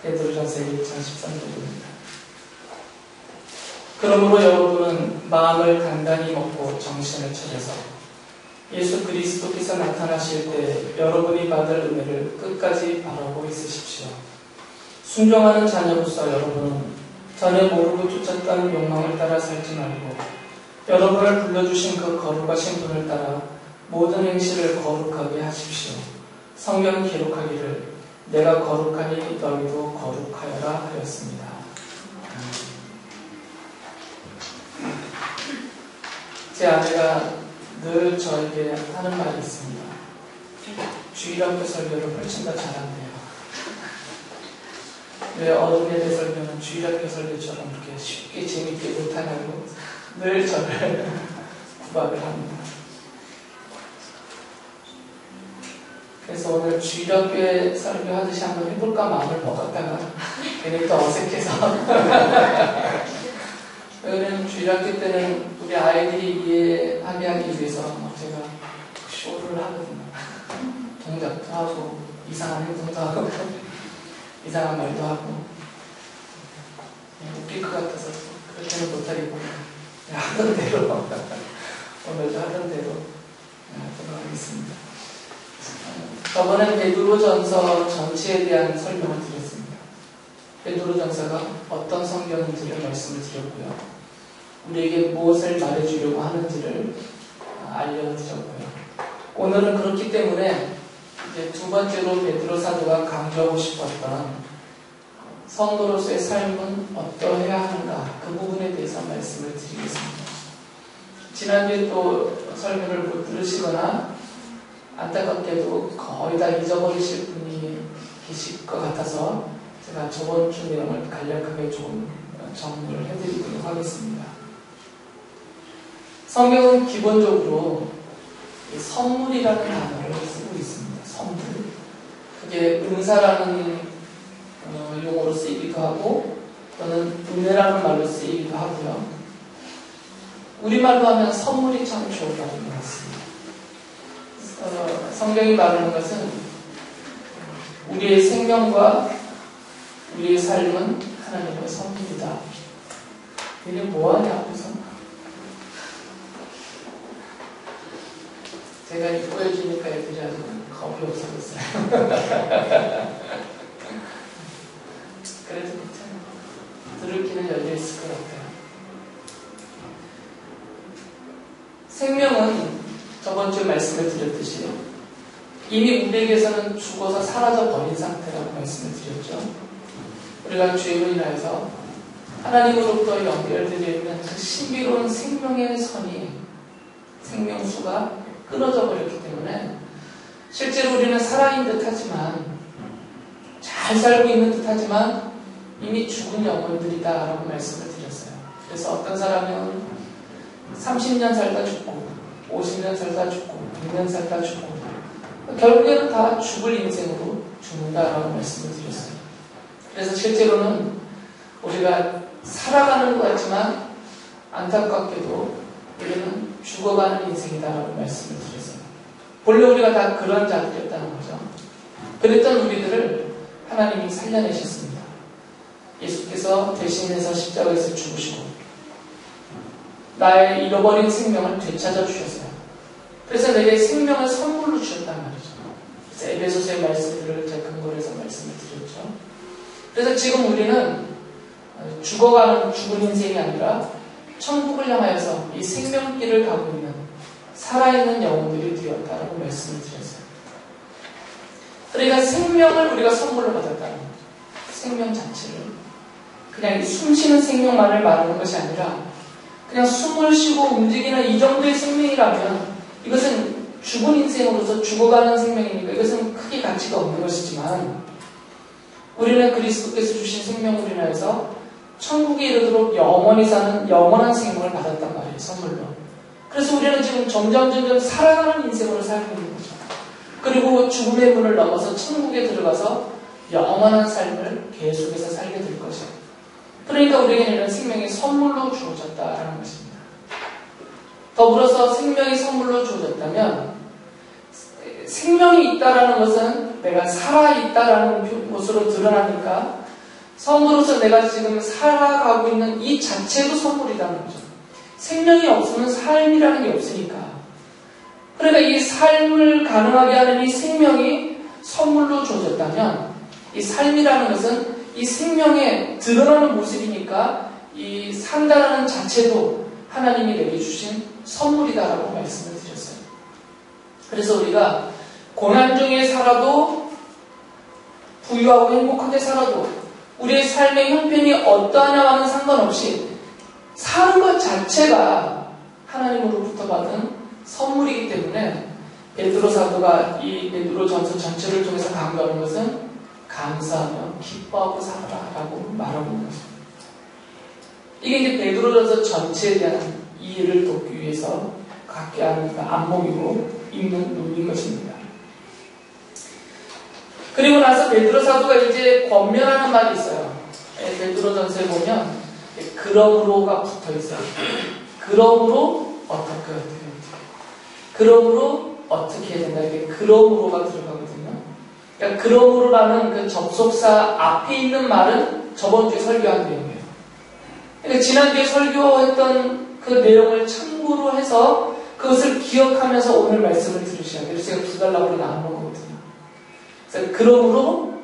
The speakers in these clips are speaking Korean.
베드로전서 1장 13절입니다. 그러므로 여러분은 마음을 단단히 먹고 정신을 차려서 예수 그리스도께서 나타나실 때 여러분이 받을 은혜를 끝까지 바라고 있으십시오. 순종하는 자녀로서 여러분은 전에 모르고 쫓았던 욕망을 따라 살지 말고 여러분을 불러주신 그 거룩하신 분을 따라 모든 행실을 거룩하게 하십시오. 성경은 기록하기를 내가 거룩하니 너희도 거룩하여라 하였습니다. 제 아내가 늘 저에게 하는 말이 있습니다. 주일학교 설교를 훨씬 더 잘한대요. 왜 어른예배 설교는 주일학교 설교처럼 이렇게 쉽게 재밌게 못하냐고 늘 저를 구박을 합니다. 그래서 오늘 주일학교에 설교하듯이 한번 해볼까 마음을 먹었다가 괜히 또 어색해서 왜냐면 주일학교 때는 우리 아이들이 이해하게 하기 위해서 제가 쇼를 하거든요. 동작도 하고 이상한 행동도 하고 이상한 말도 하고 웃길 것 같아서 그렇게는 못하겠고 하던 대로 오늘도 하던 대로 하도록 하겠습니다. 저번에 베드로전서 전체에 대한 설명을 드렸습니다. 베드로전서가 어떤 성경인지를 말씀을 드렸고요. 우리에게 무엇을 말해주려고 하는지를 알려드렸고요. 오늘은 그렇기 때문에 이제 두 번째로 베드로 사도가 강조하고 싶었던 성도로서의 삶은 어떠해야 하는가 그 부분에 대해서 말씀을 드리겠습니다. 지난주에 또 설명을 못 들으시거나 안타깝게도 거의 다 잊어버리실 분이 계실 것 같아서 제가 저번 주 내용을 간략하게 좀 정리를 해드리도록 하겠습니다. 성경은 기본적으로 선물이라는 단어를 쓰고 있습니다. 선물. 그게 은사라는 용어로 쓰이기도 하고 또는 은혜라는 말로 쓰이기도 하고요. 우리말로 하면 선물이 참 좋은 말인 것 같습니다. 성경이 말하는 것은 우리의 생명과 우리의 삶은 하나님의 선물이다. 이게 뭐하냐 앞에서 제가 이 보여주니까 애들이 아주 겁이 없어졌어요. 그래도 괜찮아요. 들을 귀는 열려있을 것 같아요. 생명은 저번 주에 말씀을 드렸듯이 이미 우리에게서는 죽어서 사라져 버린 상태라고 말씀을 드렸죠. 우리가 죄로 인하여서 하나님으로부터 연결되어 있는 그 신비로운 생명의 선이 생명수가 끊어져 버렸기 때문에 실제로 우리는 살아있는 듯 하지만 잘 살고 있는 듯 하지만 이미 죽은 영혼들이다라고 말씀을 드렸어요. 그래서 어떤 사람은 30년 살다 죽고 50년 살다 죽고 100년 살다 죽고 결국에는 다 죽을 인생으로 죽는다라고 말씀을 드렸어요. 그래서 실제로는 우리가 살아가는 것 같지만 안타깝게도 우리는 죽어가는 인생이다라고 말씀을 드렸어요. 본래 우리가 다 그런 자들이었다는 거죠. 그랬던 우리들을 하나님이 살려내셨습니다. 예수께서 대신해서 십자가에서 죽으시고 나의 잃어버린 생명을 되찾아 주셨어요. 그래서 내게 생명을 선물로 주셨단 말이죠. 그래서 에베소서의 말씀들을 제가 근거로 해서 말씀을 드렸죠. 그래서 지금 우리는 죽은 인생이 아니라 천국을 향하여서 이 생명길을 가고 있는 살아있는 영혼들이 되었다라고 말씀을 드렸어요. 그러니까 생명을 우리가 선물로 받았다는 거죠. 생명 자체를. 그냥 숨쉬는 생명만을 말하는 것이 아니라 그냥 숨을 쉬고 움직이는 이 정도의 생명이라면 이것은 죽은 인생으로서 죽어가는 생명이니까 이것은 크게 가치가 없는 것이지만 우리는 그리스도께서 주신 생명으로 인하여서 천국에 이르도록 영원히 사는 영원한 생명을 받았단 말이에요. 선물로. 그래서 우리는 지금 점점 살아가는 인생으로 살고 있는 거죠. 그리고 죽음의 문을 넘어서 천국에 들어가서 영원한 삶을 계속해서 살게 될 것이에요. 그러니까 우리에게는 이런 생명이 선물로 주어졌다라는 것입니다. 더불어서 생명이 선물로 주어졌다면 생명이 있다라는 것은 내가 살아있다라는 것으로 드러나니까 성으로서 내가 지금 살아가고 있는 이 자체도 선물이라는 거죠. 생명이 없으면 삶이라는 게 없으니까. 그러니까 이 삶을 가능하게 하는 이 생명이 선물로 주어졌다면 이 삶이라는 것은 이 생명에 드러나는 모습이니까 이 산다라는 자체도 하나님이 내게 주신 선물이다라고 말씀을 드렸어요. 그래서 우리가 고난 중에 살아도 부유하고 행복하게 살아도 우리의 삶의 형편이 어떠하냐와는 상관없이 사는 것 자체가 하나님으로부터 받은 선물이기 때문에 베드로 사도가 이 베드로전서 전체를 통해서 강조하는 것은 감사하며 기뻐하고 살아라라고 말하고 있는 것입니다. 이게 이제 베드로전서 전체에 대한 이해를 돕기 위해서 갖게 하는 안목이고 읽는 논리인 것입니다. 그리고 나서 베드로 사도가 이제 권면하는 말이 있어요. 베드로전서에 보면 그러므로가 붙어 있어요. 그러므로 어떻게 그러므로 어떻게 해야 된다. 이게 그러므로가 들어가거든요. 그러니까 그러므로라는 그 접속사 앞에 있는 말은 저번 주에 설교한 내용이에요. 그러니까 지난주에 설교했던 그 내용을 참고로 해서 그것을 기억하면서 오늘 말씀을 들으셔야 돼요. 그래서 제가 두 달락으로 나눈 거거든요. 그래서 그러므로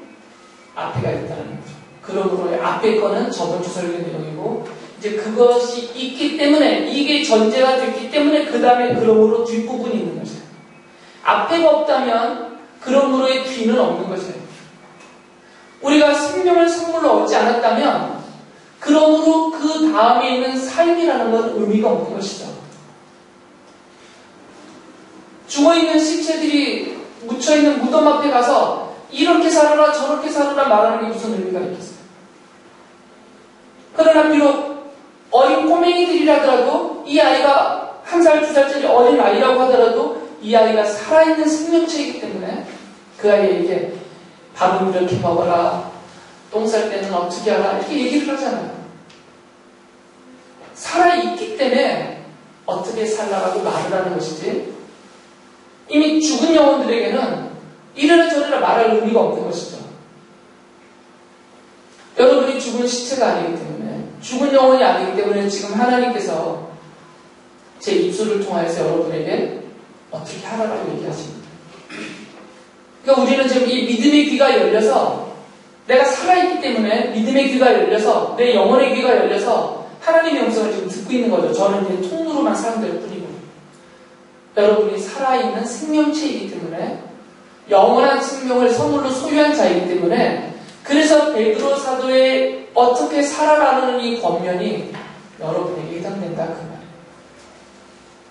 앞에가 있다는 거죠. 그러므로 앞에 거는 저번 주 설교 내용이고 이제 그것이 있기 때문에 이게 전제가 됐기 때문에 그 다음에 그러므로 뒷부분이 있는 거죠. 앞에가 없다면 그러므로의 뒤는 없는 거죠. 우리가 생명을 선물로 얻지 않았다면 그러므로 그 다음에 있는 삶이라는 건 의미가 없는 것이죠. 죽어있는 시체들이 묻혀있는 무덤 앞에 가서 이렇게 살아라 저렇게 살아라 말하는 게 무슨 의미가 있겠어요. 그러나 비록 어린 꼬맹이들이라더라도 이 아이가 1살, 2살짜리 어린 아이라고 하더라도 이 아이가 살아있는 생명체이기 때문에 그 아이에게 밥은 이렇게 먹어라, 똥 쌀 때는 어떻게 하라 이렇게 얘기를 하잖아요. 살아있기 때문에 어떻게 살라라고 말을 하는 것이지 이미 죽은 영혼들에게는 이래라 저래라 말할 의미가 없는 것이죠. 여러분이 죽은 시체가 아니기 때문에 죽은 영혼이 아니기 때문에 지금 하나님께서 제 입술을 통하여서 여러분에게 어떻게 하라라고 얘기하십니다. 그러니까 우리는 지금 이 믿음의 귀가 열려서 내가 살아있기 때문에 믿음의 귀가 열려서 내 영혼의 귀가 열려서 하나님의 음성을 지금 듣고 있는 거죠. 저는 이제 통로로만 사용될 뿐이고 여러분이 살아있는 생명체이기 때문에 영원한 생명을 선물로 소유한 자이기 때문에 그래서 베드로 사도의 어떻게 살아라는 이 권면이 여러분에게 해당된다 그 말이에요.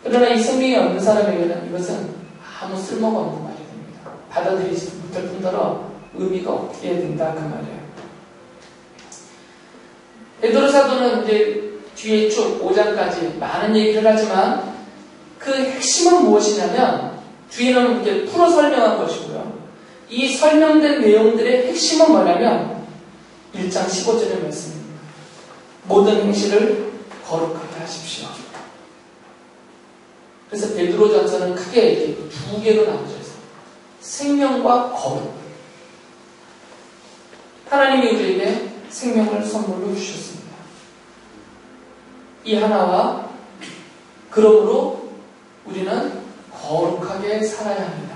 그러나 이 생명이 없는 사람에게는 이것은 아무 쓸모가 없는 말이 됩니다. 받아들이지 못할 뿐더러 의미가 없게 된다 그 말이에요. 베드로 사도는 이제 뒤에 쭉 5장까지 많은 얘기를 하지만 그 핵심은 무엇이냐면 뒤에는 이렇게 풀어 설명한 것이고요. 이 설명된 내용들의 핵심은 뭐냐면 1장 15절의 말씀입니다. 모든 행실을 거룩하게 하십시오. 그래서 베드로전서는 크게 이렇게 두 개로 나눠져 있어요. 생명과 거룩. 하나님이 우리에게 생명을 선물로 주셨습니다. 이 하나와 그러므로 우리는 거룩하게 살아야 합니다.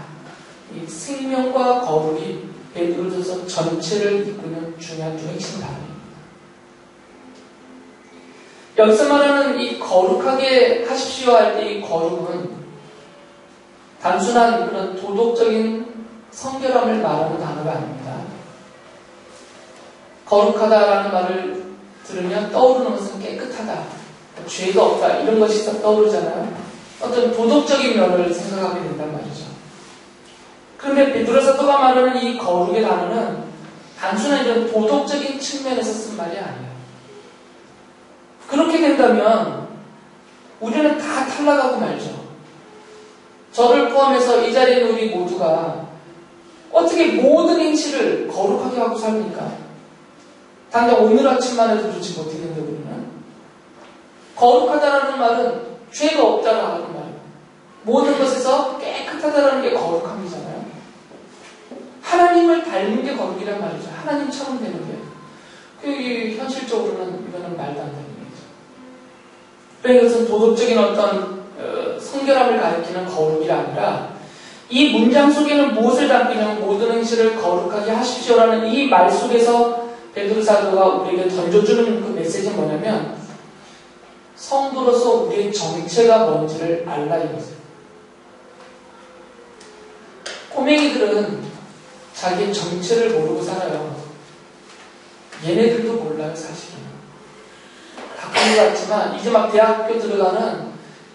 이 생명과 거룩이 베드로전서 전체를 이끄는 중요한 두 핵심 단어입니다. 여기서 말하는 이 거룩하게 하십시오 할 때 이 거룩은 단순한 그런 도덕적인 성결함을 말하는 단어가 아닙니다. 거룩하다라는 말을 들으면 떠오르는 것은 깨끗하다, 죄가 없다 이런 것이 떠오르잖아요. 어떤 도덕적인 면을 생각하게 된단 말이죠. 그런데 베드로 사도가 말하는 이 거룩의 단어는 단순한 이런 도덕적인 측면에서 쓴 말이 아니에요. 그렇게 된다면 우리는 다 탈락하고 말죠. 저를 포함해서 이 자리에 있는 우리 모두가 어떻게 모든 행실을 거룩하게 하고 삽니까? 당장 오늘 아침만 해도 그렇지 못했는데 우리는 거룩하다라는 말은 죄가 없다라는 말이에요. 모든 것에서 깨끗하다라는 게 거룩함이잖아요. 하나님을 닮는 게 거룩이란 말이죠. 하나님처럼 되는 게. 현실적으로는 이거는 말도 안 되는 얘기죠. 그러니까 이것은 도덕적인 어떤 성결함을 가리키는 거룩이 아니라 이 문장 속에는 무엇을 담기냐면 모든 행실을 거룩하게 하십시오라는 이 말 속에서 베드로 사도가 우리에게 던져주는 그 메시지는 뭐냐면 성도로서 우리의 정체가 뭔지를 알라 이거죠. 꼬맹이들은 자기의 정체를 모르고 살아요. 얘네들도 몰라요, 사실은. 가끔 같지만 이제 막 대학교 들어가는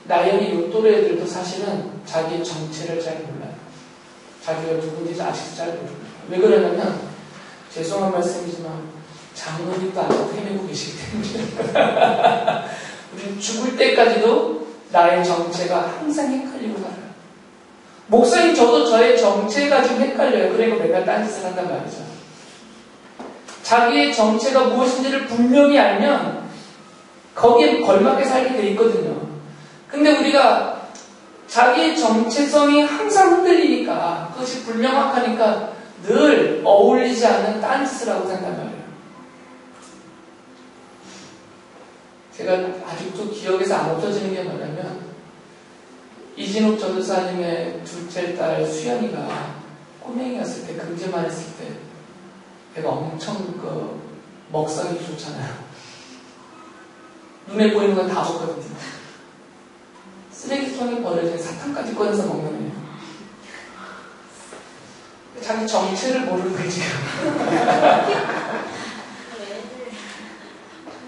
나연이 요 또래 애들도 사실은 자기의 정체를 잘 몰라요. 자기가 누군지 아직도 잘 모르고. 왜 그러냐면 죄송한 말씀이지만 장로님도 아직도 헤매고 계시기 때문에 우리는 죽을 때까지도 나의 정체가 항상 헷갈리고 살아요. 목사님 저도 저의 정체가 좀 헷갈려요. 그러니까 맨날 딴짓을 한단 말이죠. 자기의 정체가 무엇인지를 분명히 알면 거기에 걸맞게 살게 돼 있거든요. 근데 우리가 자기의 정체성이 항상 흔들리니까 그것이 불명확하니까 늘 어울리지 않는 딴짓을 하고 산단 말이에요. 제가 아직도 기억에서 안 없어지는 게 뭐냐면 이진욱 전도사님의 둘째 딸 수연이가 꼬맹이였을 때 금제만 했을 때 걔가 엄청 먹성이 좋잖아요. 눈에 보이는 건 다 먹거든요. 쓰레기통에 버려진 사탕까지 꺼내서 먹는 애예요. 자기 정체를 모르는 거지.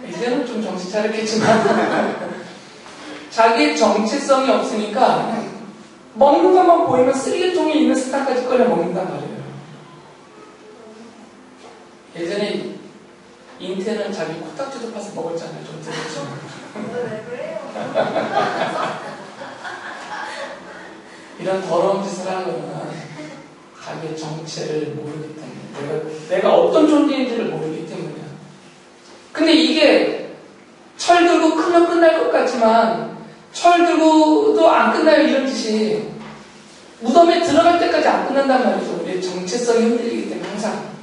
이제는 좀 정신 차렸겠지만 자기의 정체성이 없으니까 먹는 것만 보이면 쓰레기통에 있는 사탕까지 꺼내 먹는단 말이에요. 예전에 인태는 자기 코딱지도 파서 먹었잖아요. 좀 들었죠. 왜 그래요? 이런 더러운 짓을 하는 거는 자기의 정체를 모르기 때문에 내가 어떤 존재인지를 모르기 때문이야. 근데 이게 철 들고 크면 끝날 것 같지만 철 들고도 안 끝나요. 이런 짓이 무덤에 들어갈 때까지 안 끝난단 말이죠. 우리의 정체성이 흔들리기 때문에 항상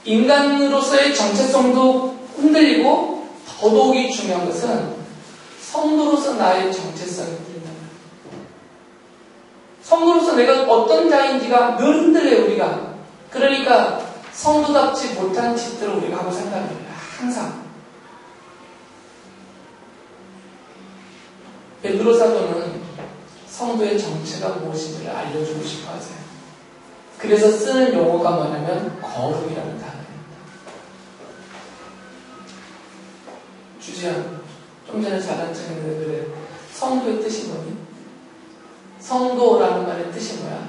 인간으로서의 정체성도 흔들리고 더더욱이 중요한 것은 성도로서 나의 정체성이 흔들린다. 성도로서 내가 어떤 자인지가 늘 흔들려요, 우리가. 그러니까 성도답지 못한 짓들을 우리가 하고 산다는 거예요. 항상. 베드로 사도는 성도의 정체가 무엇인지를 알려주고 싶어 하세요. 그래서 쓰는 용어가 뭐냐면 거룩이라는 단어입니다. 주지연, 좀 전에 잘한 척했는데 그래. 성도의 뜻이 뭐니? 성도라는 말의 뜻이 뭐야?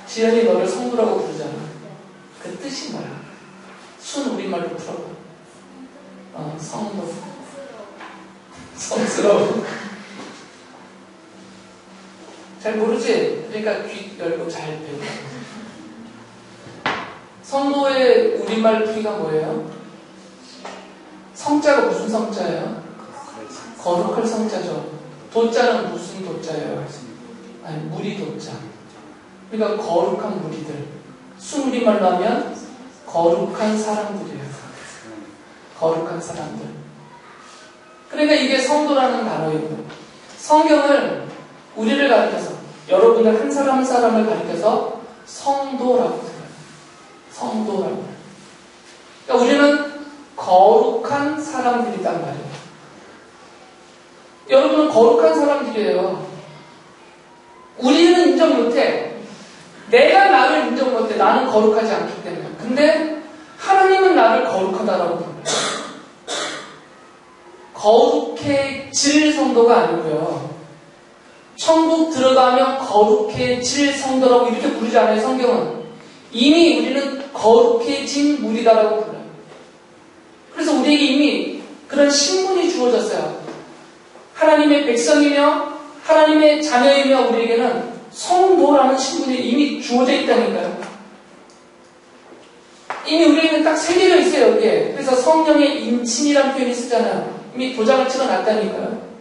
지연이 너를 성도라고 부르잖아. 그 뜻이 뭐야? 순 우리말로 풀어봐. 성도. 성스러워. 잘 모르지? 그러니까 귀 열고 잘 배워. 성도의 우리말 풀이가 뭐예요? 성자가 무슨 성자예요? 거룩할 성자죠. 도자는 무슨 도자예요? 아니, 무리 도자. 그러니까 거룩한 무리들. 순우리말로 하면 거룩한 사람들이에요. 거룩한 사람들. 그러니까 이게 성도라는 단어이고 성경을 우리를 가리켜서 여러분들 한 사람 한 사람을 가리켜서 성도라고 생각해요. 성도라고. 그러니까 우리는 거룩한 사람들이란 말이에요. 여러분은 거룩한 사람들이에요. 우리는 인정 못해. 내가 나를 인정 못해. 나는 거룩하지 않기 때문에. 근데 하나님은 나를 거룩하다라고 불러요. 거룩해질 성도가 아니고요. 천국 들어가면 거룩해질 성도라고 이렇게 부르지 않아요, 성경은. 이미 우리는 거룩해진 무리다라고 불러요. 그래서 우리에게 이미 그런 신분이 주어졌어요. 하나님의 백성이며 하나님의 자녀이며 우리에게는 성도라는 신분이 이미 주어져 있다니까요. 이미 우리에게는 딱 새겨져 있어요, 여기에. 그래서 성령의 인침이라는 표현이 쓰잖아요. 이미 도장을 찍어놨다니까요.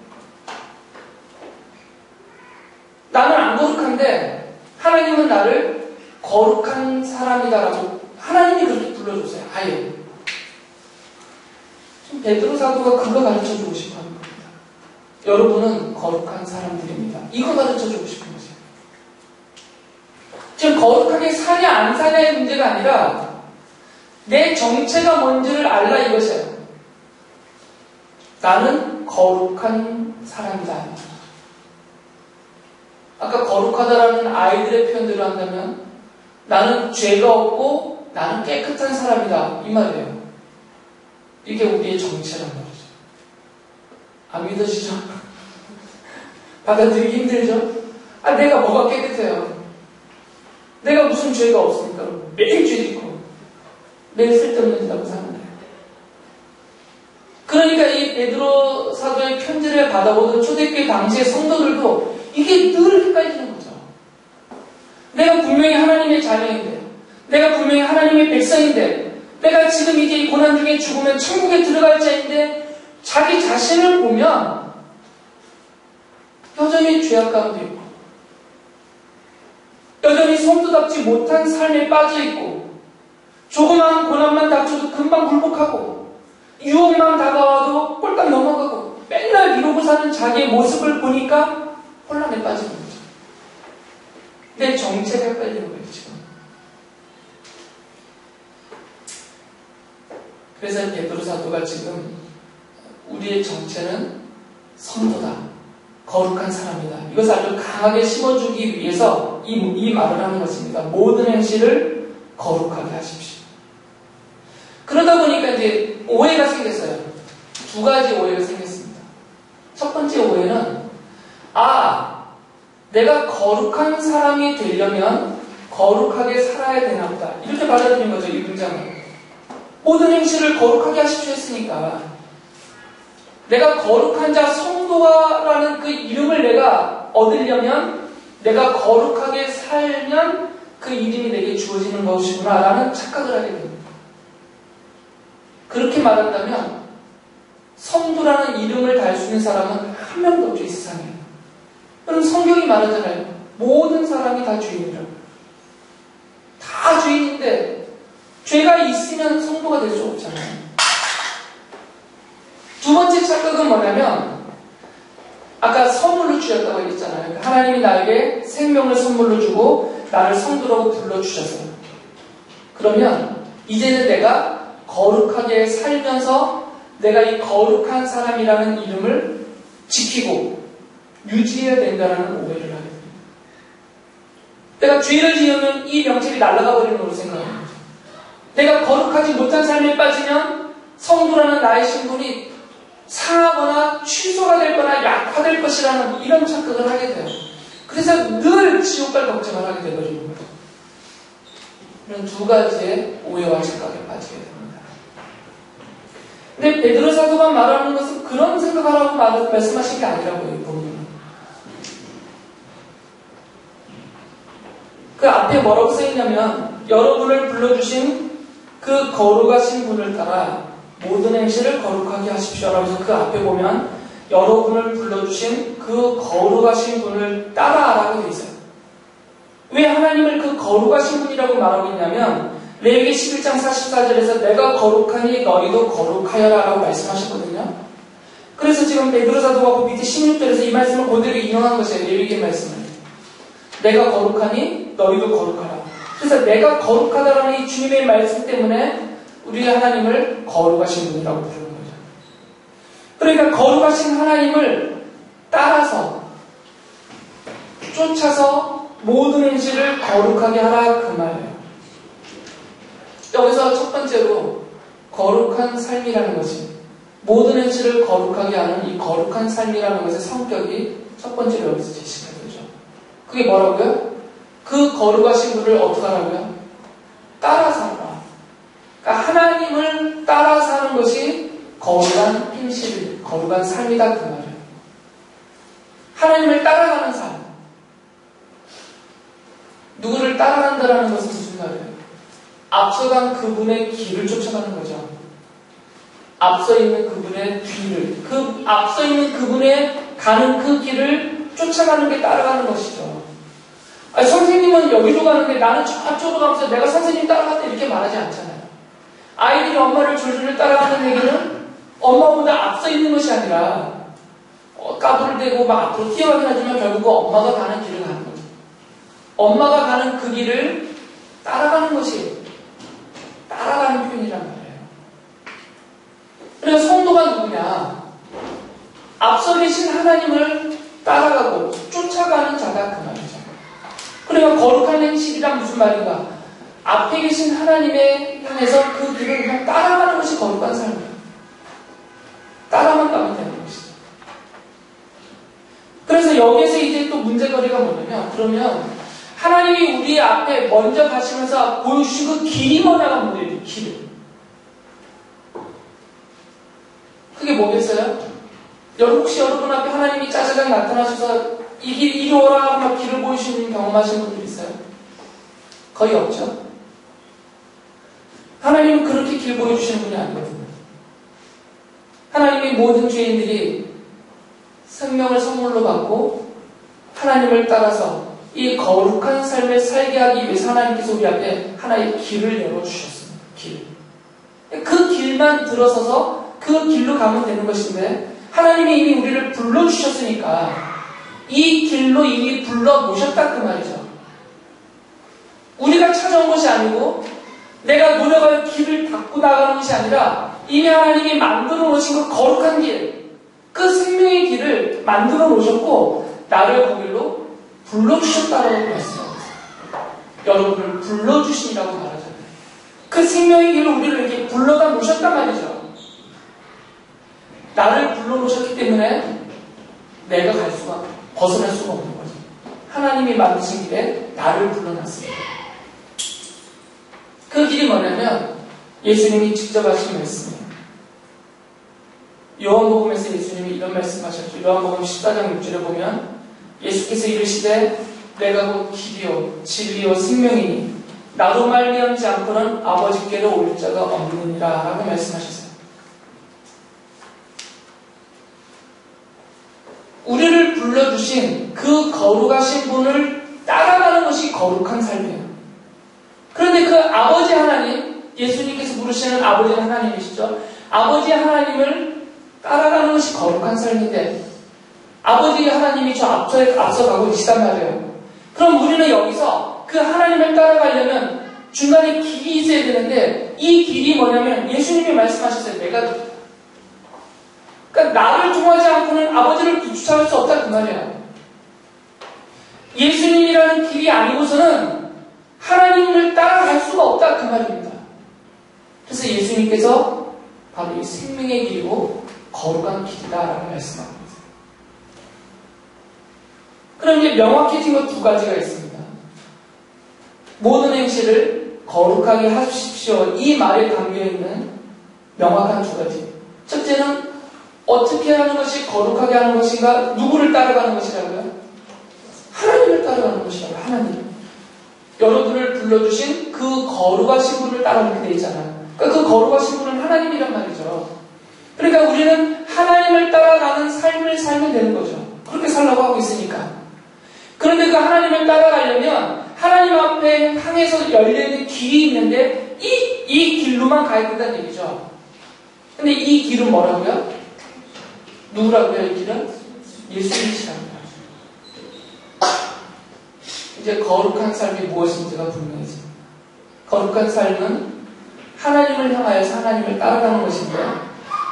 나는 안 거룩한데 하나님은 나를 거룩한 사람이다라고 하나님이 그렇게 불러주세요. 아예. 지금 베드로 사도가 그거 가르쳐주고 싶어하는 겁니다. 여러분은 거룩한 사람들입니다. 이거 가르쳐주고 싶은 거죠. 지금 거룩하게 사냐 안 사냐의 문제가 아니라 내 정체가 뭔지를 알라 이것이에요. 나는 거룩한 사람이다. 아까 거룩하다라는 아이들의 표현대로 한다면 나는 죄가 없고 나는 깨끗한 사람이다. 이 말이에요. 이게 우리의 정체란 말이죠. 안 믿어지죠? 받아들이기 힘들죠? 내가 뭐가 깨끗해요? 내가 무슨 죄가 없습니까? 매일 죄 짓고 매일 쓸데없는 짓 하고 사는 거예요. 그러니까 이 베드로 사도의 편지를 받아보던 초대교회 당시의 성도들도 이게 늘 헷갈리는 거죠. 내가 분명히 하나님의 자녀인데, 내가 분명히 하나님의 백성인데, 내가 지금 이제 이 고난 중에 죽으면 천국에 들어갈 자인데 자기 자신을 보면 여전히 죄악 가운데 있고 여전히 성도답지 못한 삶에 빠져있고 조그마한 고난만 닥쳐도 금방 굴복하고 유혹만 다가와도 꼴딱 넘어가고 맨날 이러고 사는 자기의 모습을 보니까 혼란에 빠지는 거죠. 내 정체가 헷갈리는 거예요, 지금. 그래서 베드로 사도가 지금 우리의 정체는 성도다. 거룩한 사람이다. 이것을 아주 강하게 심어주기 위해서 이 말을 하는 것입니다. 모든 행실을 거룩하게 하십시오. 그러다 보니까 이제 오해가 생겼어요. 두 가지 오해가 생겼습니다. 첫 번째 오해는 내가 거룩한 사람이 되려면 거룩하게 살아야 되나 보다. 이렇게 받아들인 거죠, 이 문장을. 모든 행실을 거룩하게 하십시오 했으니까 내가 거룩한 자 성도라는 그 이름을 내가 얻으려면 내가 거룩하게 살면 그 이름이 내게 주어지는 것이구나 라는 착각을 하게 됩니다. 그렇게 말한다면 성도라는 이름을 달 수 있는 사람은 한 명도 없죠, 이 세상에. 그럼 성경이 말하잖아요. 모든 사람이 다 주인이라고. 다 주인인데 죄가 있으면 성도가 될 수 없잖아요. 두 번째 착각은 뭐냐면 아까 선물로 주셨다고 했잖아요. 하나님이 나에게 생명을 선물로 주고 나를 성도라고 불러주셨어요. 그러면 이제는 내가 거룩하게 살면서 내가 이 거룩한 사람이라는 이름을 지키고 유지해야 된다는 오해를 하게 됩니다. 내가 죄를 지으면 이 명칭이 날아가 버리는 걸로 생각합니다. 내가 거룩하지 못한 삶에 빠지면 성도라는 나의 신분이 상하거나 취소가 될 거나 약화될 것이라는 이런 착각을 하게 돼요. 그래서 늘 지옥갈 걱정을 하게 되버리는 거죠. 이런 두 가지의 오해와 착각에 빠지게 됩니다. 근데 베드로 사도가 말하는 것은 그런 생각하라고 말씀하신 게 아니라고요, 이 본문은. 그 앞에 뭐라고 써있냐면 여러분을 불러주신 그 거룩하신 분을 따라 모든 행실을 거룩하게 하십시오. 라고 해서 그 앞에 보면 여러분을 불러주신 그 거룩하신 분을 따라하라고 되어 있어요. 왜 하나님을 그 거룩하신 분이라고 말하고 있냐면 레위기 11장 44절에서 내가 거룩하니 너희도 거룩하여라 라고 말씀하셨거든요. 그래서 지금 베드로 사도가 그 밑에 16절에서 이 말씀을 그대로 인용한 것이에요. 레위기 말씀을. 내가 거룩하니 너희도 거룩하라. 그래서 내가 거룩하다라는 이 주님의 말씀 때문에 우리 하나님을 거룩하신 분이라고 부르는 거죠. 그러니까 거룩하신 하나님을 따라서 쫓아서 모든 행실을 거룩하게 하라 그 말이에요. 여기서 첫 번째로 거룩한 삶이라는 것이 모든 행실을 거룩하게 하는 이 거룩한 삶이라는 것의 성격이 첫 번째로 여기서 제시가 되죠. 그게 뭐라고요? 그 거룩하신 분을 어떻게 하라고요? 따라 살아라. 그러니까 하나님을 따라 사는 것이 거룩한 행실, 거룩한 삶이다 그 말이에요. 하나님을 따라가는 삶. 누구를 따라간다라는 것은 무슨 말이에요? 앞서간 그분의 길을 쫓아가는 거죠. 앞서 있는 그분의 뒤를, 앞서 있는 그분의 가는 그 길을 쫓아가는 게 따라가는 것이죠. 아니, 선생님은 여기로 가는데 나는 저쪽으로 가면서 내가 선생님 따라갔다 이렇게 말하지 않잖아요. 아이들이 엄마를 줄줄 따라가는 얘기는 엄마보다 앞서 있는 것이 아니라 까불을 대고 막 앞으로 뛰어가긴 하지만 결국 엄마가 가는 길을 가는 거죠. 엄마가 가는 그 길을 따라가는 것이 따라가는 표현이란 말이에요. 그래서 성도가 누구냐? 앞서 계신 하나님을 따라가고 쫓아가는 자가 그 말이죠. 그러니까 거룩한 행실이란 무슨 말인가? 앞에 계신 하나님에 향해서 그 길을 그냥 따라가는 것이 거룩한 삶이에요. 따라만 가면 되는 것이죠. 그래서 여기에서 이제 또 문제거리가 뭐냐면, 그러면 하나님이 우리 앞에 먼저 가시면서 보여주신 그 길이 뭐냐가 문제예요. 길. 그게 뭐겠어요? 혹시 여러분 앞에 하나님이 짜자잔 나타나셔서 이 길 이리 오라 하고 막 길을 보이시는 경험하시는 분들 있어요? 거의 없죠? 하나님은 그렇게 길 보여주시는 분이 아니거든요. 하나님이 모든 죄인들이 생명을 선물로 받고 하나님을 따라서 이 거룩한 삶을 살게 하기 위해서 하나님께서 우리 앞에 하나의 길을 열어주셨습니다. 길. 그 길만 들어서서 그 길로 가면 되는 것인데 하나님이 이미 우리를 불러주셨으니까 이 길로 이미 불러모셨다 그 말이죠. 우리가 찾아온 것이 아니고 내가 노력할 길을 닫고 나가는 것이 아니라 이미 하나님이 만들어 놓으신 그 거룩한 길, 그 생명의 길을 만들어 놓으셨고 나를 거길로 불러주셨다라고 말씀합니다. 여러분을 불러주신이라고 말하잖아요. 그 생명의 길을 우리를 이렇게 불러다 놓으셨단 말이죠. 나를 불러놓으셨기 때문에 내가 갈 수가, 벗어날 수가 없는 거죠. 하나님이 만드신 길에 나를 불러놨습니다. 그 길이 뭐냐면 예수님이 직접 하신 말씀이에요. 요한복음에서 예수님이 이런 말씀하셨죠. 요한복음 14장 6절에 보면 예수께서 이르시되 내가 곧 길이요 진리요 생명이니 나로 말미암지 않고는 아버지께로 올 자가 없느니라 라고 말씀하셨어요. 우리를 불러주신 그 거룩하신 분을 따라가는 것이 거룩한 삶이에요. 그런데 그 아버지 하나님, 예수님께서 부르시는 아버지 하나님이시죠. 아버지 하나님을 따라가는 것이 거룩한 삶인데 아버지 하나님이 저 앞서 가고 계시단 말이에요. 그럼 우리는 여기서 그 하나님을 따라가려면 중간에 길이 있어야 되는데 이 길이 뭐냐면 예수님이 말씀하셨어요. 그러니까 나를 통하지 않고는 아버지를 구출할 수 없다 그 말이에요. 예수님이라는 길이 아니고서는 하나님을 따라갈 수가 없다 그 말입니다. 그래서 예수님께서 바로 이 생명의 길이고 거룩한 길이다라고 말씀합니다. 그럼 이제 명확해진 것 두 가지가 있습니다. 모든 행실을 거룩하게 하십시오. 이 말에 담겨있는 명확한 두 가지. 첫째는 어떻게 하는 것이 거룩하게 하는 것인가? 누구를 따라가는 것이라고요? 하나님을 따라가는 것이라고요. 하나님. 여러분을 불러주신 그 거룩하신 분을 따라가게 되어 있잖아요. 그러니까 그 거룩하신 분은 하나님이란 말이죠. 그러니까 우리는 하나님을 따라가는 삶을 살면 되는 거죠. 그렇게 살라고 하고 있으니까. 그런데 그 하나님을 따라가려면 하나님 앞에 향해서 열려있는 길이 있는데 이 길로만 가야 된다는 얘기죠. 근데 이 길은 뭐라고요? 누구라고요? 이 길은? 예수님이시랍니다. 이제 거룩한 삶이 무엇인지가 분명해집니다. 거룩한 삶은 하나님을 향하여서 하나님을 따라가는 것인데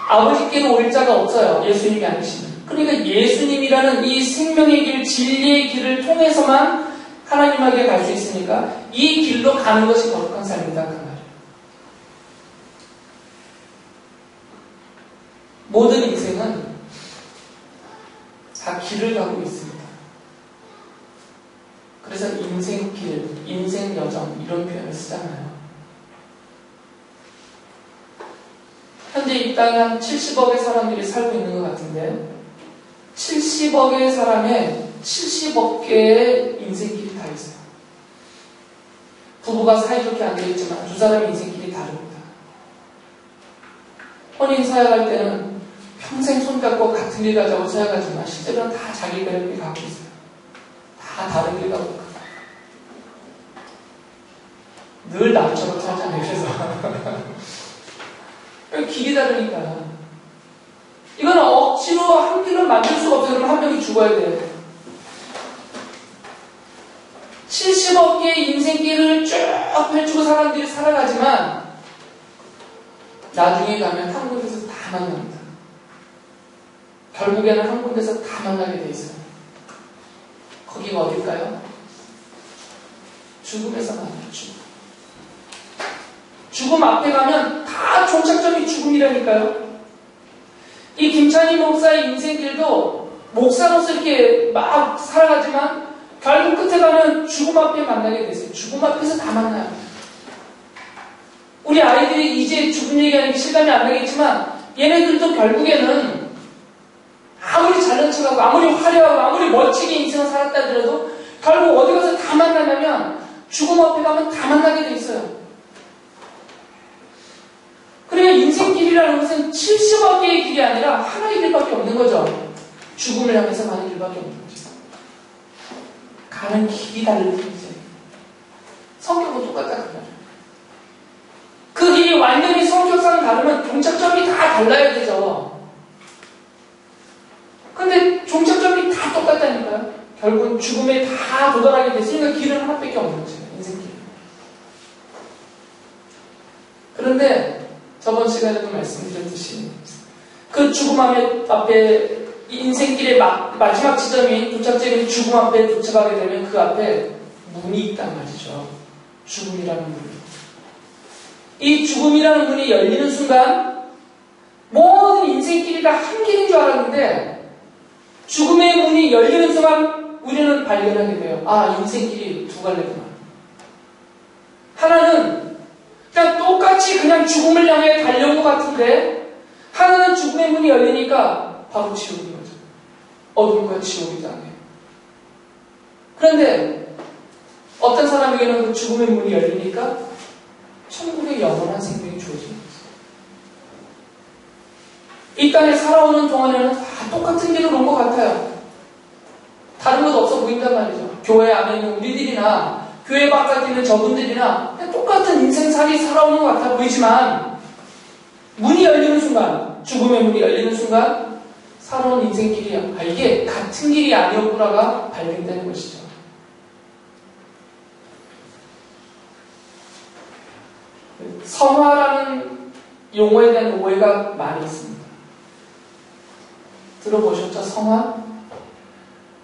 아버지께로 올 자가 없어요. 예수님이 아니시면. 그러니까 예수님이라는 이 생명의 길, 진리의 길을 통해서만 하나님에게 갈 수 있으니까 이 길로 가는 것이 거룩한 삶이다 그 말이에요. 모든 인생은 다 길을 가고 있습니다. 그래서 인생길, 인생여정 이런 표현을 쓰잖아요. 현재 이 땅에 한 70억의 사람들이 살고 있는 것 같은데 70억의 사람의 70억 개의 인생길이 다 있어요. 부부가 사이좋게 앉아있지만 두 사람의 인생길이 다릅니다. 혼인 서약할 때는 평생 손잡고 같은 길 가자고 서약하지만 실제로는 다 자기 길 가고 있어요. 다 다른 길 가고 있어요. 늘 남처럼 살잖아요. 그래서 길이 다르니까 이거는 억지로 한 길을 만들 수가 없어요. 그러면 한 명이 죽어야 돼요. 70억 개의 인생길을 쭉 펼치고 사람들이 살아가지만 나중에 가면 한 군데서 다 만납니다. 결국에는 한 군데서 다 만나게 돼 있어요. 거기가 어딜까요? 죽음에서 만나요. 죽음 앞에 가면 다 종착점이 죽음이라니까요. 이 김찬희 목사의 인생길도 목사로서 이렇게 막 살아가지만 결국 끝에 가면 죽음 앞에 만나게 됐어요. 죽음 앞에서 다 만나요. 우리 아이들이 이제 죽음 얘기하는 게 실감이 안 나겠지만 얘네들도 결국에는 아무리 잘난 척하고 아무리 화려하고 아무리 멋지게 인생을 살았다 하더라도 결국 어디 가서 다 만나냐면 죽음 앞에 가면 다 만나게 돼 있어요. 그러니까 인생길이라는 것은 70억 개의 길이 아니라 하나의 길밖에 없는 거죠. 죽음을 향해서 가는 길밖에 없는 거죠. 가는 길이 다른 길이죠. 성격은 똑같다 그 말이에요. 그 길이 완전히 성격상 다르면 종착점이 다 달라야 되죠. 근데 종착점이 다 똑같다니까요. 결국은 죽음에 다 도달하게 됐으니까 길은 하나밖에 없는 거죠. 인생길. 그런데 저번 시간에도 말씀드렸듯이 그 죽음 앞에 인생길의 마지막 지점인 도착점인 죽음 앞에 도착하게 되면 그 앞에 문이 있단 말이죠. 죽음이라는 문. 이 죽음이라는 문이 열리는 순간 모든 인생길이 다 한 길인 줄 알았는데 죽음의 문이 열리는 순간 우리는 발견하게 돼요. 아, 인생길이 두 갈래구나. 하나는 그냥 똑같이 그냥 죽음을 향해 달려온 것 같은데 하나는 죽음의 문이 열리니까 바로 지옥인 거죠. 어둠과 지옥이 당해요. 그런데 어떤 사람에게는 그 죽음의 문이 열리니까 천국의 영원한 생명이 주어지는 거죠. 이 땅에 살아오는 동안에는 다 똑같은 길을 온 것 같아요. 다른 것 없어 보인단 말이죠. 교회 안에 있는 우리들이나 교회 바깥에 있는 저분들이나 똑같은 인생살이 살아오는 것 같아 보이지만 문이 열리는 순간, 죽음의 문이 열리는 순간 살아온 인생길이 이게 같은 길이 아니었구나가 발견되는 것이죠. 성화라는 용어에 대한 오해가 많이 있습니다. 들어보셨죠? 성화?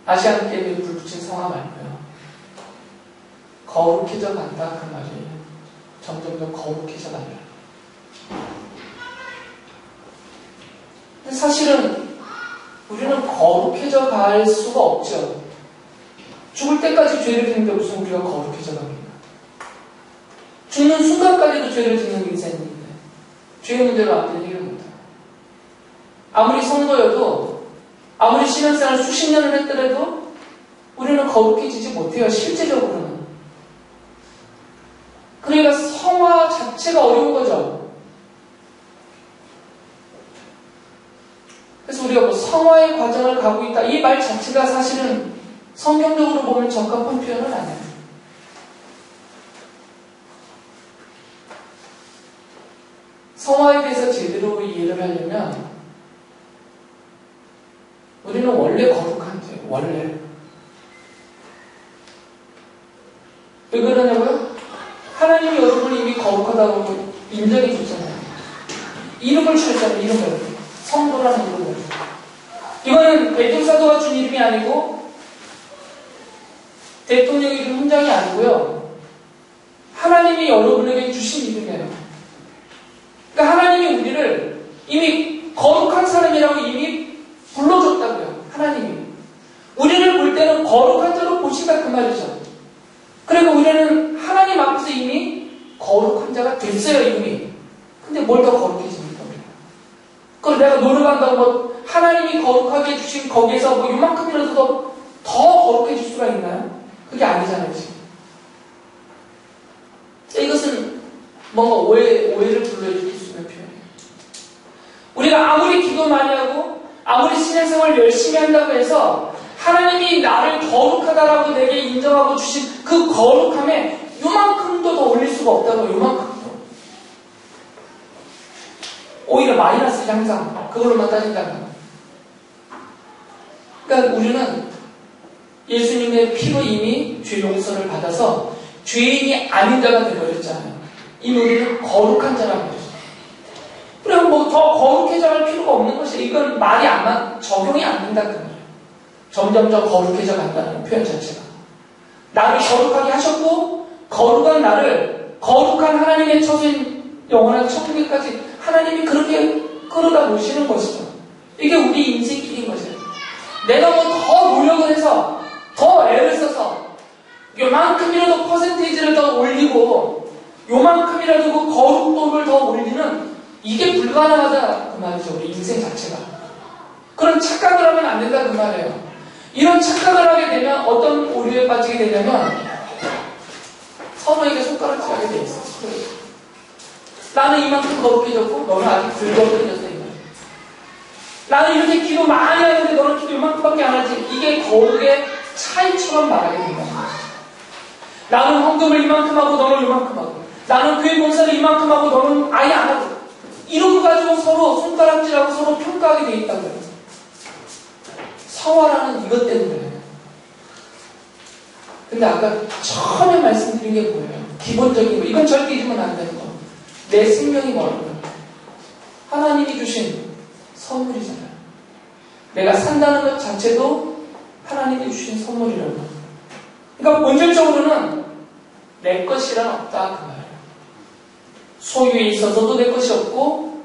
아시안게임에 불붙인 성화 말고요. 거룩해져 간다 그 말이에요. 점점 더 거룩해져 간다. 근데 사실은 우리는 거룩해져 갈 수가 없죠. 죽을 때까지 죄를 짓는데 무슨 우리가 거룩해져 갑니까? 죽는 순간까지도 죄를 짓는 인생인데 죄의 문제로 안 되는 일을 못해요. 아무리 성도여도 아무리 신앙생활 수십 년을 했더라도 우리는 거룩해지지 못해요. 실제적으로는. 그러니까 성화 자체가 어려운 거죠. 그래서 우리가 뭐 성화의 과정을 가고 있다. 이 말 자체가 사실은 성경적으로 보면 적합한 표현은 아니에요. 성화에 대해서 제대로 이해를 하려면 우리는 원래 거룩한데요. 원래. 왜 그러냐고요? 하나님이 여러분을 이미 거룩하다고 인정해 줬잖아요. 이름을 주셨잖아요. 이름을. 성도라는 이름을. 이거는 베드로사도가 준 이름이 아니고 대통령이 준 훈장이 아니고요. 하나님이 여러분에게 주신 이름이에요. 그러니까 하나님이 우리를 이미 거룩한 사람이라고 이미 불러줬다고요. 하나님이. 우리를 볼 때는 거룩한 자로 보신다 그 말이죠. 그리고 우리는 하나님 앞에서 이미 거룩한 자가 됐어요. 이미. 근데 뭘 더 거룩해집니까? 그걸 내가 노력한다고 뭐 하나님이 거룩하게 해주신 거기에서 뭐 요만큼이라도 더 거룩해질 수가 있나요? 그게 아니잖아요. 지금. 이것은 뭔가 오해를 불러일으킬 수 있는 표현이에요. 우리가 아무리 기도 많이 하고 아무리 신앙생활 열심히 한다고 해서 하나님이 나를 거룩하다라고 내게 인정하고 주신 그 거룩함에 요만큼도 더 올릴 수가 없다고. 요만큼도. 오히려 마이너스 향상. 그걸로만 따진다면 그러니까 우리는 예수님의 피로 이미 죄 용서를 받아서 죄인이 아닌 자가 되어버렸잖아요. 이미 우리는 거룩한 자라고 그러죠. 그럼 뭐 더 거룩해져 갈 필요가 없는 것이 이건 말이 적용이 안 된다 그 말이에요. 점점 더 거룩해져 간다는 표현 자체가. 나를 거룩하게 하셨고 거룩한 나를 거룩한 하나님의 처소인 영원한 천국에까지 하나님이 그렇게 끌어다 모시는 것이죠. 이게 우리 인생 길인 것이에요. 내가 뭐 더 노력을 해서 더 애를 써서 요만큼이라도 퍼센테이지를 더 올리고 요만큼이라도 그 거룩도를 더 올리는 이게 불가능하다 그 말이죠. 우리 인생 자체가. 그런 착각을 하면 안 된다 그 말이에요. 이런 착각을 하게 되면 어떤 오류에 빠지게 되냐면 서로에게 손가락질하게 돼 있어요. 나는 이만큼 거룩해졌고 너는 아직 덜 거룩해졌어 이 말이에요. 나는 이렇게 기도 많이 하는데 너는 기도 이만큼밖에 안 하지. 이게 거룩의 차이처럼 말하게 된다는 거예요. 나는 헌금을 이만큼 하고 너는 이만큼 하고 나는 교회 봉사를 이만큼 하고 너는 아예 안 하고 이런 거 가지고 서로 손가락질하고 서로 평가하게 돼 있다고요. 서화라는 이것 때문에. 근데 아까 처음에 말씀드린 게 뭐예요? 기본적인 거. 이건 절대 잊으면 안 되는 거. 내 생명이 뭐라는 거예요? 하나님이 주신 선물이잖아요. 내가 산다는 것 자체도 하나님이 주신 선물이라는 거예요. 그러니까 본질적으로는 내 것이란 없다 그 말이에요. 소유에 있어서도 내 것이 없고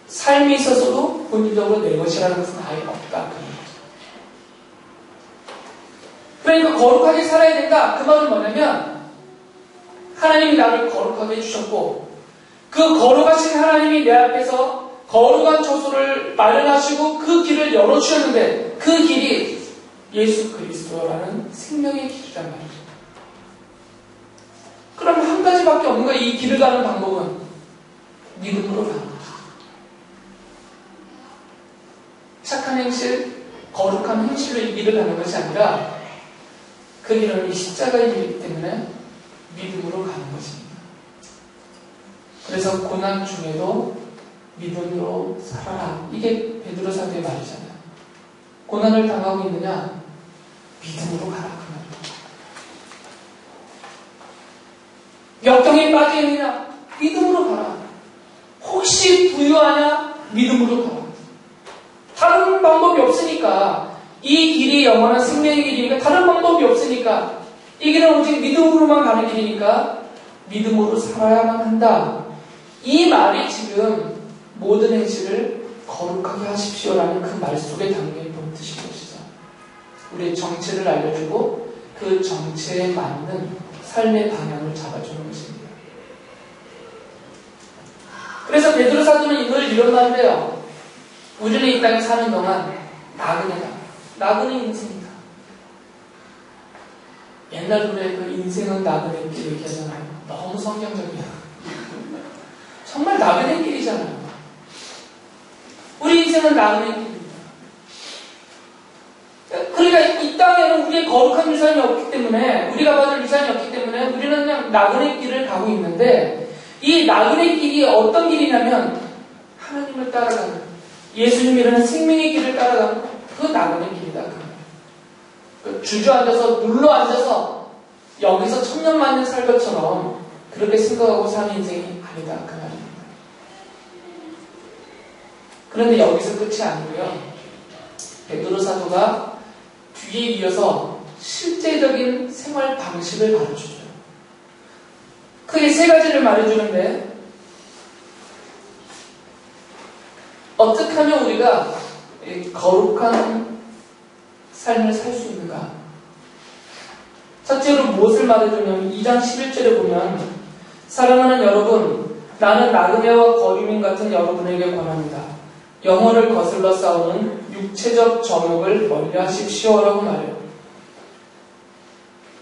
삶에 있어서도 본질적으로 내 것이라는 것은 아예 없다 그 말이에요. 그러니까 거룩하게 살아야 된다. 그 말은 뭐냐면 하나님이 나를 거룩하게 해주셨고 그 거룩하신 하나님이 내 앞에서 거룩한 처소를 마련하시고 그 길을 열어주셨는데 그 길이 예수 그리스도라는 생명의 길이란 말이죠. 그럼 한 가지밖에 없는 거예요. 이 길을 가는 방법은 믿음으로 가는 거죠. 착한 행실, 거룩한 행실로 이 길을 가는 것이 아니라 그 길은 이 십자가의 길이기 때문에 믿음으로 가는 것입니다. 그래서 고난 중에도 믿음으로 살아라. 이게 베드로 사도의 말이잖아요. 고난을 당하고 있느냐? 믿음으로 가라. 그 말이에요. 역경에 빠져 있느냐? 믿음으로 가라. 혹시 부유하냐? 믿음으로 가라. 다른 방법이 없으니까 이 길이 영원한 생명의 길이니까 다른 방법이 없으니까 이 길은 오직 믿음으로만 가는 길이니까 믿음으로 살아야만 한다. 이 말이 지금 모든 행실을 거룩하게 하십시오라는 그 말 속에 담겨있는 뜻인 것이죠. 우리의 정체를 알려주고 그 정체에 맞는 삶의 방향을 잡아주는 것입니다. 그래서 베드로 사도는 늘 이런 말을 해요. 우리는 이 땅에 사는 동안 나그네다. 나그네 인생이다. 옛날 노래 그 인생은 나그네길 얘기하잖아요. 너무 성경적이야. 정말 나그네길이잖아요. 우리 인생은 나그네길입니다. 그러니까 이 땅에는 우리의 거룩한 유산이 없기 때문에 우리가 받을 유산이 없기 때문에 우리는 그냥 나그네길을 가고 있는데 이 나그네길이 어떤 길이냐면 하나님을 따라가는 예수님이라는 생명의 길을 따라가는 그 나그네길이다. 주저앉아서 눌러앉아서 여기서 천년만년 살 것처럼 그렇게 생각하고 사는 인생이 아니다. 그 말입니다. 그런데 여기서 끝이 아니고요. 베드로 사도가 뒤에 이어서 실제적인 생활 방식을 가르쳐줘요. 크게 세 가지를 말해주는데 어떻게 하면 우리가 거룩한 삶을 살 수 있는가? 첫째로 무엇을 말해주냐면 2장 11절에 보면 사랑하는 여러분, 나는 나그네와 거류민 같은 여러분에게 권합니다. 영혼을 거슬러 싸우는 육체적 정욕을 멀리하십시오라고 말해요.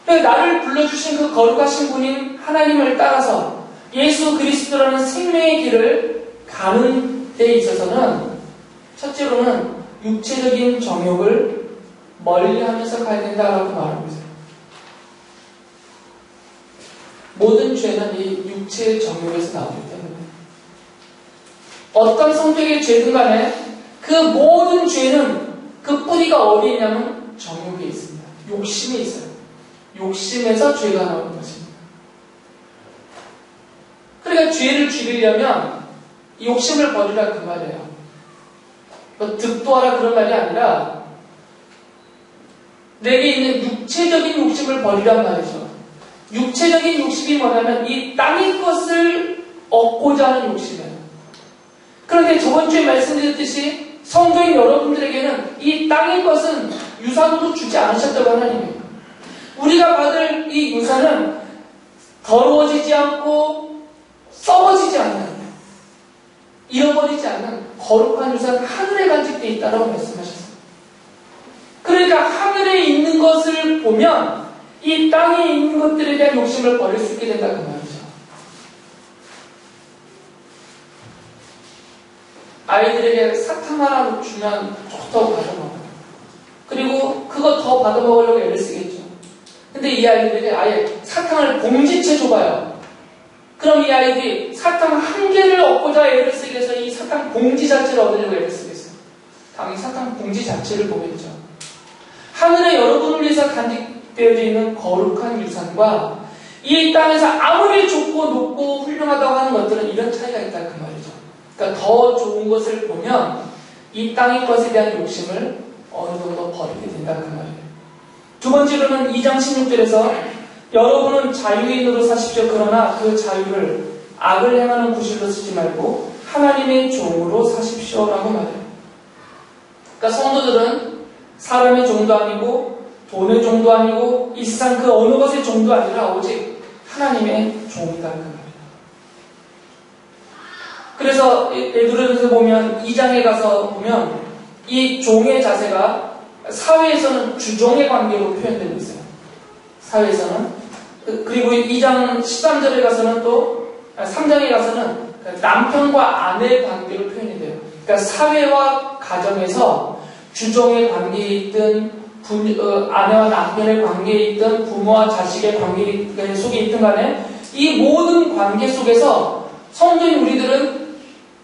나를 불러주신 그 거룩하신 분인 하나님을 따라서 예수 그리스도라는 생명의 길을 가는 데 있어서는 첫째로는 육체적인 정욕을 멀리하면서 가야 된다라고 말하고 있어요. 모든 죄는 이 육체의 정욕에서 나오기 때문에 어떤 성격의 죄든 간에 그 모든 죄는 그 뿌리가 어디에 있냐면 정욕에 있습니다. 욕심에 있어요. 욕심에서 죄가 나오는 것입니다. 그러니까 죄를 죽이려면 욕심을 버리라 그 말이에요. 득도하라 그런 말이 아니라 내게 있는 육체적인 욕심을 버리란 말이죠. 육체적인 욕심이 뭐냐면 이 땅의 것을 얻고자 하는 욕심이에요. 그런데 저번 주에 말씀드렸듯이 성도인 여러분들에게는 이 땅의 것은 유산으로 주지 않으셨다고 하나님이에요. 우리가 받을 이 유산은 더러워지지 않고 썩어지지 않는, 잃어버리지 않는 거룩한 유산 하늘에 간직되어 있다고 말씀하셨어요. 그러니까 하늘에 있는 것을 보면 이 땅에 있는 것들에 대한 욕심을 버릴 수 있게 된다 그 말이죠. 아이들에게 사탕 하나 주면 좋다고 받아먹어요. 그리고 그거 더 받아먹으려고 애를 쓰겠죠. 근데 이 아이들에게 아예 사탕을 봉지채 줘봐요. 그럼 이 아이들이 사탕 한 개를 얻고자 애를 쓰게 해서 이 사탕 봉지 자체를 얻으려고 애를 쓰겠어요. 당연히 사탕 봉지 자체를 보겠죠. 하늘에 여러분을 위해서 간직되어져 있는 거룩한 유산과 이 땅에서 아무리 좋고 높고 훌륭하다고 하는 것들은 이런 차이가 있다 그 말이죠. 그러니까 더 좋은 것을 보면 이 땅의 것에 대한 욕심을 어느 정도 버리게 된다 그 말이에요. 두 번째로는 2장 16절에서 여러분은 자유인으로 사십시오. 그러나 그 자유를 악을 행하는 구실로 쓰지 말고 하나님의 종으로 사십시오 라고 말해요. 그러니까 성도들은 사람의 종도 아니고 돈의 종도 아니고 이 세상 그 어느 것의 종도 아니라 오직 하나님의 종이다 그 말이에요. 그래서 베드로전서 보면 2장에 가서 보면 이 종의 자세가 사회에서는 주종의 관계로 표현되고 있어요. 사회에서는. 그리고 2장 13절에 가서는 또 3장에 가서는 남편과 아내의 관계로 표현이 돼요. 그러니까 사회와 가정에서 주종의 관계에 있든 아내와 남편의 관계에 있든 부모와 자식의 관계 속에 있든 간에 이 모든 관계 속에서 성도인 우리들은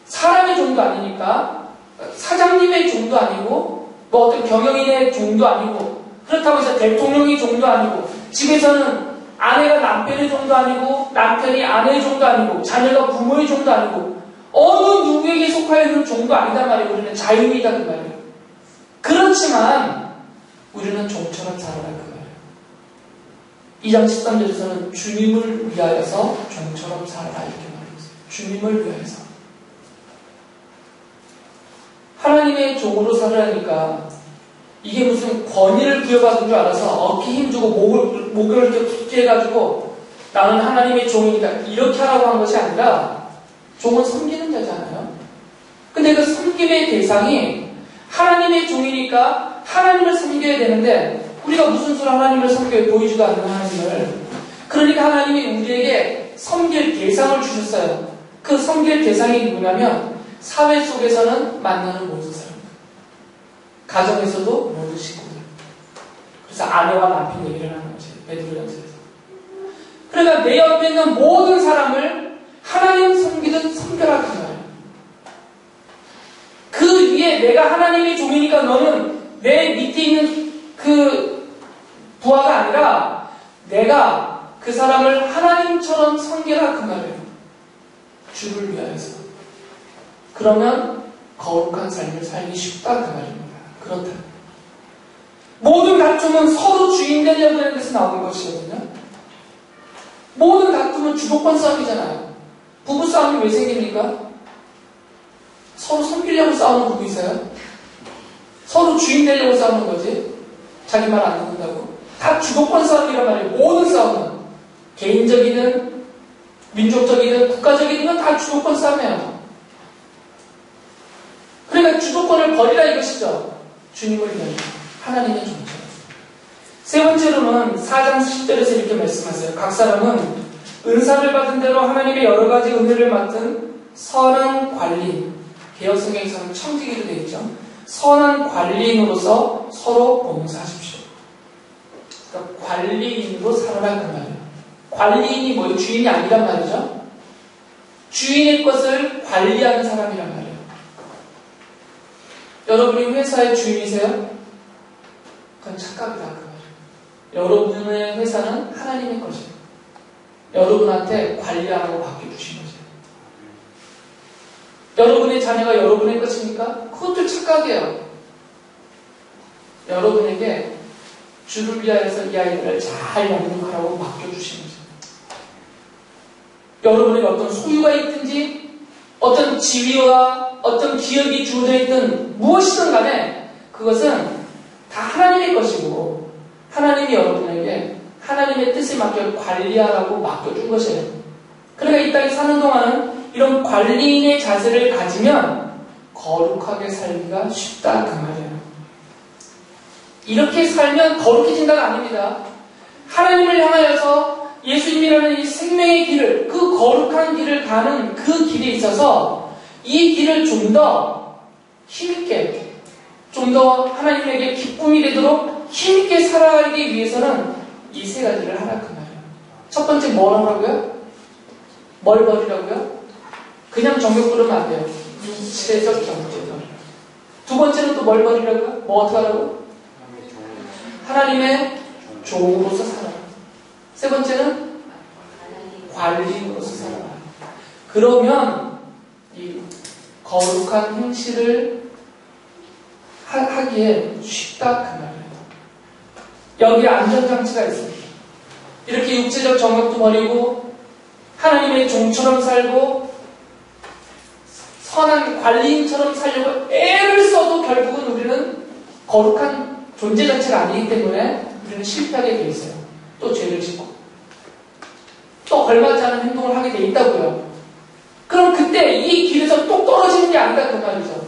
사람의 종도 아니니까 사장님의 종도 아니고 뭐 어떤 경영인의 종도 아니고 그렇다고 해서 대통령의 종도 아니고 집에서는 아내가 남편의 종도 아니고 남편이 아내의 종도 아니고 자녀가 부모의 종도 아니고 어느 누구에게 속하여 있는 종도 아니다 말이에요. 우리는 자유이다 그 말이에요. 그렇지만 우리는 종처럼 살아라 그 말이에요. 2장 13절에서는 주님을 위하여서 종처럼 살아라 이렇게 말했어요. 주님을 위하여서 하나님의 종으로 살으라니까 이게 무슨 권위를 부여받은 줄 알아서 어깨 힘주고 목을 이렇게 굳게 해가지고 나는 하나님의 종이니까 이렇게 하라고 한 것이 아니라 종은 섬기는 자잖아요. 근데 그 섬김의 대상이 하나님의 종이니까 하나님을 섬겨야 되는데 우리가 무슨 수로 하나님을 섬겨요? 보이지도 않는 하나님을. 그러니까 하나님이 우리에게 섬길 대상을 주셨어요. 그 섬길 대상이 누구냐면 사회 속에서는 만나는 모든 사람, 가정에서도 모든 식구들. 그래서 아내와 남편 얘기를 하는 거지. 베드로전서에서. 그러니까 내 옆에 있는 모든 사람을 하나님 섬기든 섬겨라 그 말이에요. 그 위에 내가 하나님의 종이니까 너는 내 밑에 있는 그 부하가 아니라 내가 그 사람을 하나님처럼 섬겨라 그 말이에요. 주를 위하여서. 그러면 거룩한 삶을 살기 쉽다 그 말입니다. 그렇다. 모든 다툼은 서로 주인 되려고 하는 데서 나오는 것이거든요. 모든 다툼은 주도권 싸움이잖아요. 부부 싸움이 왜 생깁니까? 서로 섬기려고 싸우는 부부 있어요? 서로 주인 되려고 싸우는 거지. 자기 말 안 듣는다고. 다 주도권 싸움이란 말이에요. 모든 싸움은. 개인적이든 민족적이든 국가적이든 건 다 주도권 싸움이에요. 그러니까 주도권을 버리라 이것이죠. 주님을 위하여 하나님의 존재. 세 번째로는 4장 10절에서 이렇게 말씀하세요. 각 사람은 은사를 받은 대로 하나님의 여러 가지 은혜를 맡은 선한 관리인, 개혁성경에서는 청지기로 되어 있죠. 선한 관리인으로서 서로 봉사하십시오. 그러니까 관리인으로 살아라 그 말이에요. 관리인이 뭐예요? 주인이 아니란 말이죠. 주인의 것을 관리하는 사람이란 말이에요. 여러분이 회사의 주인이세요? 그건 착각이다 그 말이에요. 여러분의 회사는 하나님의 것이에요. 여러분한테 관리하라고 맡겨주신 것이에요. 여러분의 자녀가 여러분의 것입니까? 그것도 착각이에요. 여러분에게 주를 위하여서 이 아이들을 잘 양육하라고 맡겨주신 것이에요. 여러분에게 어떤 소유가 있든지 어떤 지위와 어떤 기업이 주어져 있든 무엇이든 간에 그것은 다 하나님의 것이고 하나님이 여러분에게 하나님의 뜻에 맡겨 관리하라고 맡겨준 것이에요. 그러니까 이 땅에 사는 동안은 이런 관리인의 자세를 가지면 거룩하게 살기가 쉽다 그 말이에요. 이렇게 살면 거룩해진다가 아닙니다. 하나님을 향하여서 예수님이라는 이 생명의 길을, 그 거룩한 길을 가는 그 길에 있어서 이 길을 좀 더 힘있게, 좀 더 하나님에게 기쁨이 되도록 힘있게 살아가기 위해서는 이 세 가지를 하라 그 말이에요. 첫 번째 뭘 하라고요? 뭘 버리라고요? 그냥 정욕 부르면 안 돼요. 육체적 정죄. 두 번째는 또 뭘 버리라고요? 뭐 어떻게 하라고? 하나님의 종으로서 살아라. 세 번째는 관리인으로서 살아라. 그러면 이 거룩한 행실을 하기에 쉽다 그 말이에요. 여기에 안전장치가 있습니다. 이렇게 육체적 정욕도 버리고 하나님의 종처럼 살고 선한 관리인처럼 살려고 애를 써도 결국은 우리는 거룩한 존재 자체가 아니기 때문에 우리는 실패하게 돼 있어요. 또 죄를 짓고 또 걸맞지 않은 행동을 하게 돼 있다고요. 그럼 그때 이 길에서 또 떨어지는 게 아니다 그 말이죠.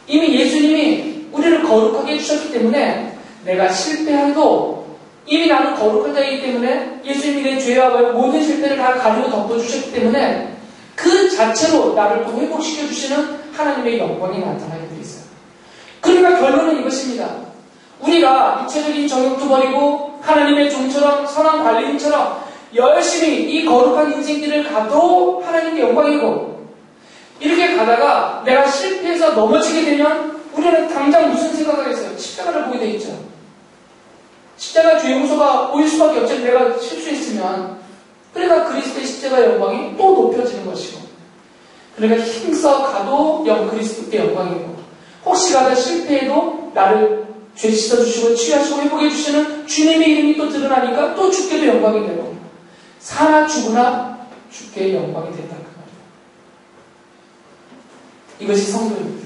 이미 예수님이 우리를 거룩하게 해주셨기 때문에 내가 실패해도 이미 나는 거룩한 자이기 때문에 예수님이 내 죄와 모든 실패를 다 가리고 덮어주셨기 때문에 그 자체로 나를 또 회복시켜주시는 하나님의 영광이 나타나게 돼 있어요. 그러니까 결론은 이것입니다. 우리가 육체적인 정욕도 버리고 하나님의 종처럼 선한 관리인처럼 열심히 이 거룩한 인생길을 가도 하나님의 영광이고 이렇게 가다가 내가 실패해서 넘어지게 되면 우리는 당장 무슨 생각을 했어요? 십자가를 보게 돼 있죠. 십자가 죄 용서가 보일 수밖에 없죠. 내가 실수했으면. 그러니까 그리스도의 십자가 영광이 또 높여지는 것이고 그러니까 힘써 가도 그리스도의 영광이고 혹시 가다 실패해도 나를 죄 씻어주시고 치유하시고 회복해주시는 주님의 이름이 또 드러나니까 또 주께도 영광이 되고 사나 죽으나 주께 영광이 된다 그 말이에요. 이것이 성도입니다.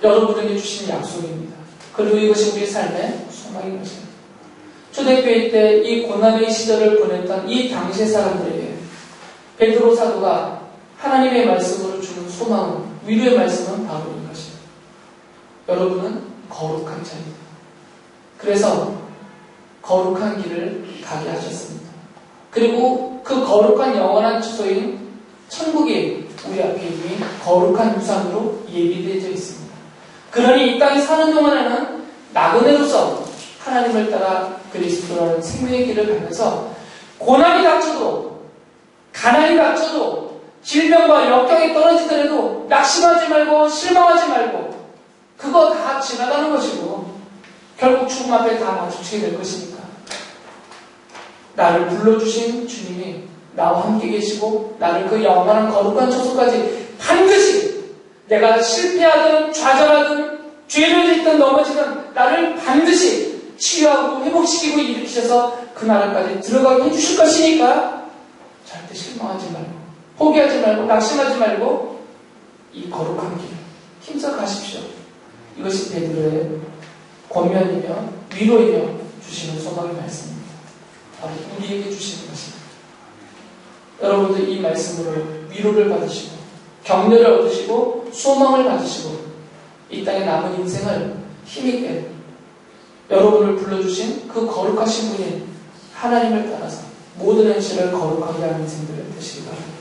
여러분에게 주신 약속입니다. 그리고 이것이 우리 삶의 소망인 것입니다. 초대교회 때 이 고난의 시절을 보냈던 이 당시의 사람들에게 베드로 사도가 하나님의 말씀으로 주는 소망은 위로의 말씀은 바로 이것이에요. 여러분은 거룩한 자입니다. 그래서 거룩한 길을 가게 하셨습니다. 그리고 그 거룩한 영원한 주소인 천국이 우리 앞에 이미 거룩한 유산으로 예비되어 있습니다. 그러니 이 땅에 사는 동안에는 나그네로서 하나님을 따라 그리스도라는 생명의 길을 가면서 고난이 닥쳐도 가난이 닥쳐도 질병과 역경이 떨어지더라도 낙심하지 말고 실망하지 말고 그거 다 지나가는 것이고 결국 죽음 앞에 다 마주치게 될 것이니까 나를 불러주신 주님이 나와 함께 계시고 나를 그 영원한 거룩한 처소까지 반드시 내가 실패하든 좌절하든 죄를 짓든 넘어지든 나를 반드시 치유하고 회복시키고 일으키셔서 그 나라까지 들어가게 해주실 것이니까 절대 실망하지 말고 포기하지 말고 낙심하지 말고 이 거룩한 길 힘써 가십시오. 이것이 베드로의 권면이며 위로이며 주시는 소망의 말씀입니다. 바로 우리에게 주시는 것입니다. 여러분들 이 말씀으로 위로를 받으시고 격려를 얻으시고 소망을 받으시고 이 땅에 남은 인생을 힘있게 여러분을 불러주신 그 거룩하신 분인 하나님을 따라서 모든 행실을 거룩하게 하는 인생들을 되시기 바랍니다.